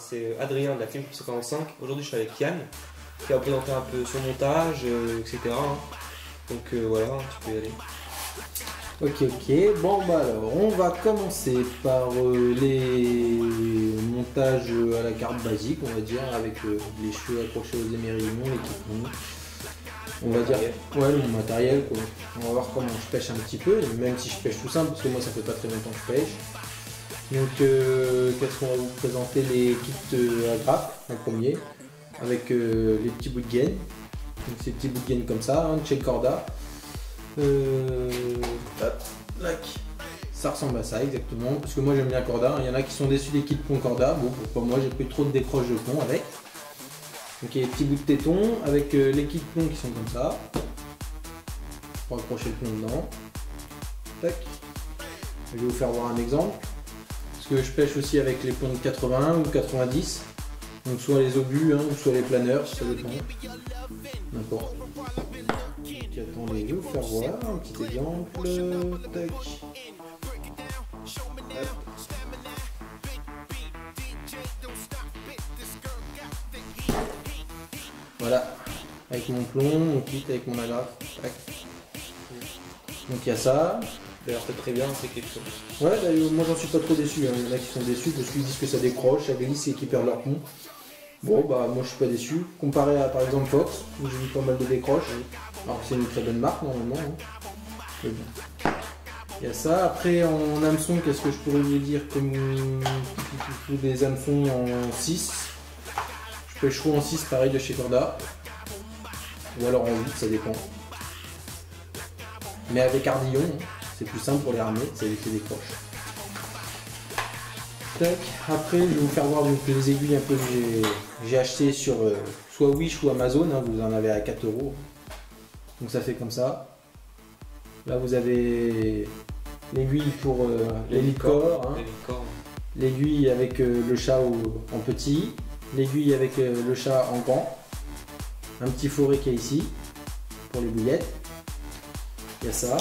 c'est Adrien de la Team 145. Aujourd'hui je suis avec Yann qui va présenter un peu son montage, etc. Donc voilà, tu peux y aller. Ok, bon bah alors on va commencer par les montages à la carte basique, on va dire, avec les cheveux accrochés aux émerillons, l'équipement. On va dire, ouais, le matériel quoi. On va voir comment je pêche un petit peu, même si je pêche tout simple, parce que moi ça fait pas très longtemps que je pêche. Donc qu'est-ce qu'on va vous présenter? Les kits à grappe en premier, avec les petits bouts de gaine. Donc ces petits bouts de gaine comme ça, hein, chez Corda. Hop, lac. Ça ressemble à ça exactement, parce que moi j'aime bien Corda. Il y en a qui sont déçus des kits Concorda, bon pourquoi moi j'ai pris trop de décroches de plomb avec. Donc il y a des petits bouts de téton avec les kits plomb qui sont comme ça. Pour accrocher le plomb dedans. Tac. Je vais vous faire voir un exemple. Parce que je pêche aussi avec les plombs de 80 ou 90. Donc soit les obus hein, ou soit les planeurs, ça dépend. N'importe. Attendez, je vais vous faire voir un petit exemple. Tac. Voilà, avec mon plomb, mon kit, avec mon agrafe. Tac. Donc il y a ça. D'ailleurs c'est très bien, c'est quelque chose. Ouais, d'ailleurs, moi j'en suis pas trop déçu. Hein. Il y en a qui sont déçus parce qu'ils disent que ça décroche, ça glisse et qu'ils perdent leur plomb. Bon, bah moi je suis pas déçu. Comparé à par exemple Fox, où j'ai vu pas mal de décroches. Alors c'est une très bonne marque normalement. Hein. Il y a ça. Après en hameçon, qu'est-ce que je pourrais vous dire comme des hameçons en 6. Je pêche en 6 pareil de chez Corda. Ou alors en 8, ça dépend. Mais avec ardillon, hein, c'est plus simple pour les ramener, ça évite les décroches. Tac. Après je vais vous faire voir donc, les aiguilles un peu que j'ai acheté sur soit Wish ou Amazon, hein, vous en avez à 4 €. Donc ça fait comme ça. Là vous avez l'aiguille pour les licornes, hein. L'aiguille avec le chat en petit, l'aiguille avec le chat en grand, un petit fourré qui est ici pour les bouillettes. Il y a ça.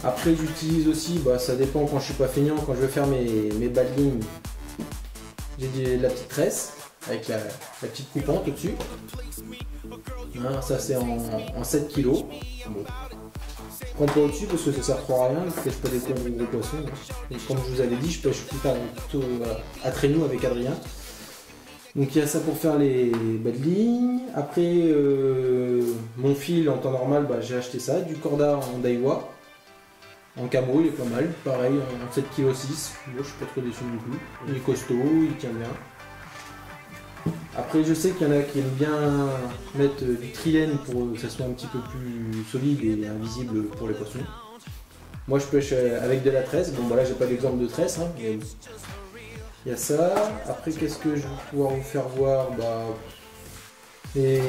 Après j'utilise aussi, bah, ça dépend quand je suis pas feignant, quand je veux faire mes bad lignes, j'ai de la petite tresse avec la petite coupante au-dessus. Hein, ça c'est en 7 kg. Bon. Je prends pas au-dessus parce que ça sert trop à rien, je pêche pas des gros poissons. Et comme je vous avais dit, je pêche plutôt à traîneau avec Adrien. Donc il y a ça pour faire les bad lignes. Après mon fil en temps normal, bah, j'ai acheté ça, du Corda en Daiwa. En camo il est pas mal, pareil en 7,6 kg. Moi je suis pas trop déçu du coup. Il est costaud, il tient bien. Après je sais qu'il y en a qui aiment bien mettre du trilène pour que ça soit un petit peu plus solide et invisible pour les poissons. Moi je pêche avec de la tresse, bon bah là j'ai pas d'exemple de tresse, hein, mais il y a ça. Après qu'est-ce que je vais pouvoir vous faire voir, bah, les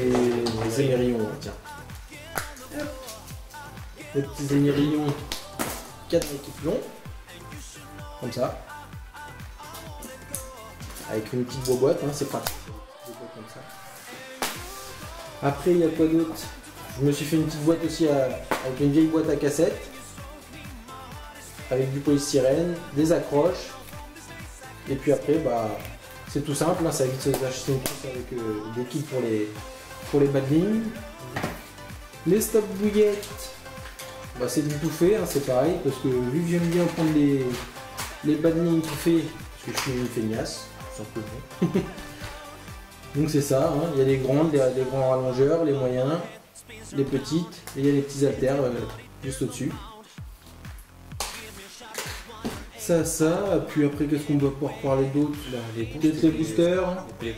émerillons, tiens. Les petits émerillons 4 équipes longs, comme ça. Avec une petite boîte, hein, c'est pratique. Comme ça. Après il y a quoi d'autre? Je me suis fait une petite boîte aussi avec une vieille boîte à cassette. Avec du polystyrène, des accroches. Et puis après bah c'est tout simple, hein, ça évite d'acheter une pièce avec des kits pour les bad lignes. Les stop bouillettes, bah, c'est du tout fait, hein, c'est pareil, parce que vu que j'aime bien prendre les bad lignes tout fait, parce que je suis une feignasse, simplement. Donc c'est ça, hein. Il y a les grandes, les grands rallongeurs, les moyens, les petites, et il y a les petits haltères juste au-dessus. Ça, puis après qu'est-ce qu'on doit pouvoir parler d'autre? Peut-être les boosters et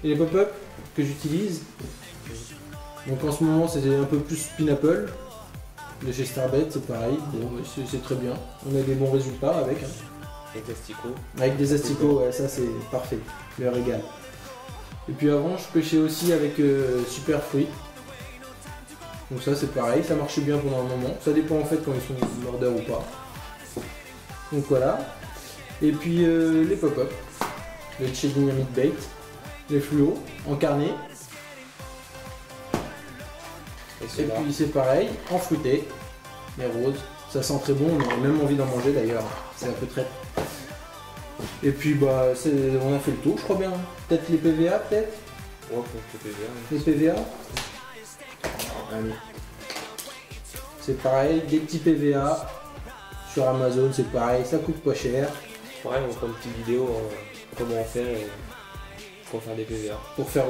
les pop-up que j'utilise. Donc en ce moment c'est un peu plus Pineapple de chez Starbait, c'est pareil, bon, c'est très bien, on a des bons résultats avec. Hein. Avec des asticots. Avec des asticots, ouais, ça c'est parfait, le régal. Et puis avant je pêchais aussi avec Super Fruit. Donc ça c'est pareil, ça marchait bien pendant un moment, ça dépend en fait quand ils sont mordeurs ou pas. Donc voilà, et puis les pop-up, le chez Dynamite Bait, les fluos en carnet, et puis c'est pareil, en fruité, les roses, ça sent très bon, on aurait même envie d'en manger d'ailleurs, c'est un peu très... Et puis bah on a fait le tour, je crois bien. Peut-être les PVA, peut-être. Ouais, pour le PVA. Les PVA. Allez. C'est pareil, des petits PVA sur Amazon, c'est pareil, ça coûte pas cher. Pareil, on fera une petite vidéo comment faire pour faire des PVA. Pour faire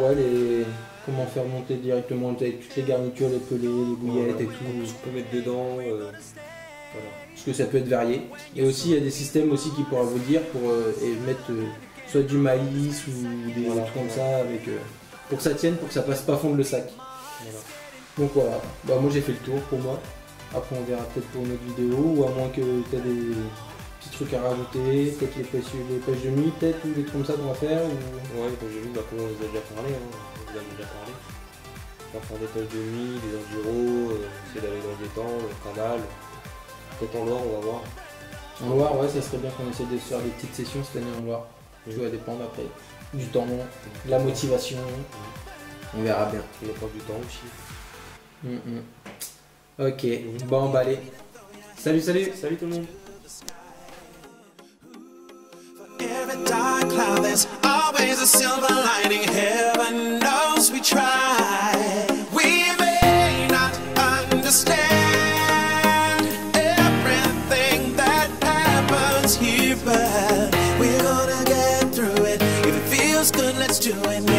comment faire monter directement avec toutes les garnitures, les pelés, les bouillettes et tout. Ce qu'on peut mettre dedans. Voilà. Parce que ça peut être varié. Et aussi il y a des systèmes aussi qui pourra vous dire pour mettre soit du maïs ou des trucs comme ça avec pour que ça tienne, pour que ça passe pas fondre le sac. Voilà. Donc voilà, bah, moi j'ai fait le tour pour moi. Après on verra peut-être pour une autre vidéo, ou à moins que tu aies des petits trucs à rajouter, peut-être les pêches de nuit, peut-être, ou des trucs comme ça qu'on va faire. Ou... Ouais, les pêches de nuit, comme on vous a déjà parlé, hein. On vous a déjà parlé. On va faire des pêches de nuit, des enduros, essayer d'aller dans les temps, le canal. Peut-être en Loire, on va voir. En Loire, ouais, ça serait bien qu'on essaie de se faire des petites sessions cette année en Loire. Tout va dépendre après du temps, de la motivation. On verra bien. Il dépend du temps aussi. Ok, bon bah allez. Salut, salut. Salut tout le monde. Every dark cloud, there's always a silver lining. Heaven knows we try. We may not understand everything that happens here, but we're gonna get through it. If it feels good, let's do it now.